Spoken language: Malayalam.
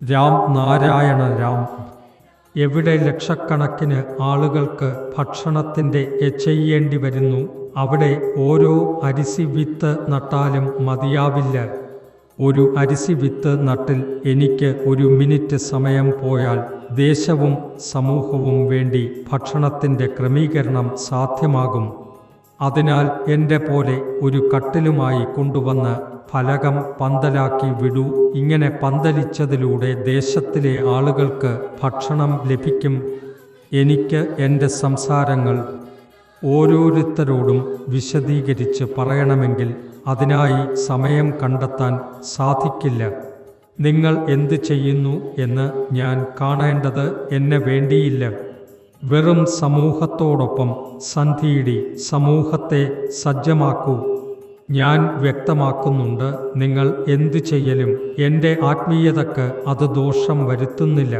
രാം നാരായണ രാം. എവിടെ ലക്ഷക്കണക്കിന് ആളുകൾക്ക് ഭക്ഷണത്തിൻ്റെ ചെയ്യേണ്ടി വരുന്നു, അവിടെ ഓരോ അരിസി വിത്ത് നട്ടാലും മതിയാവില്ല. ഒരു അരിസി വിത്ത് നട്ടിൽ എനിക്ക് 1 മിനിറ്റ് സമയം പോയാൽ ദേശവും സമൂഹവും വേണ്ടി ഭക്ഷണത്തിൻ്റെ ക്രമീകരണം സാധ്യമാകും. അതിനാൽ എൻ്റെ പോലെ ഒരു കട്ടിലുമായി കൊണ്ടുവന്ന് ഫലകം പന്തലാക്കി വിടൂ. ഇങ്ങനെ പന്തലിച്ചതിലൂടെ ദേശത്തിലെ ആളുകൾക്ക് ഭക്ഷണം ലഭിക്കും. എനിക്ക് എൻ്റെ സംസാരങ്ങൾ ഓരോരുത്തരോടും വിശദീകരിച്ച് പറയണമെങ്കിൽ അതിനായി സമയം കണ്ടെത്താൻ സാധിക്കില്ല. നിങ്ങൾ എന്ത് ചെയ്യുന്നു എന്ന് ഞാൻ കാണേണ്ടത് എന്നെ വേണ്ടിയില്ല. വെറും സമൂഹത്തോടൊപ്പം സന്ധിയിടി സമൂഹത്തെ സജ്ജമാക്കൂ. ഞാൻ വ്യക്തമാക്കുന്നുണ്ട്, നിങ്ങൾ എന്തു ചെയ്യലും എൻ്റെ ആത്മീയതയ്ക്ക് അത് ദോഷം വരുത്തുന്നില്ല.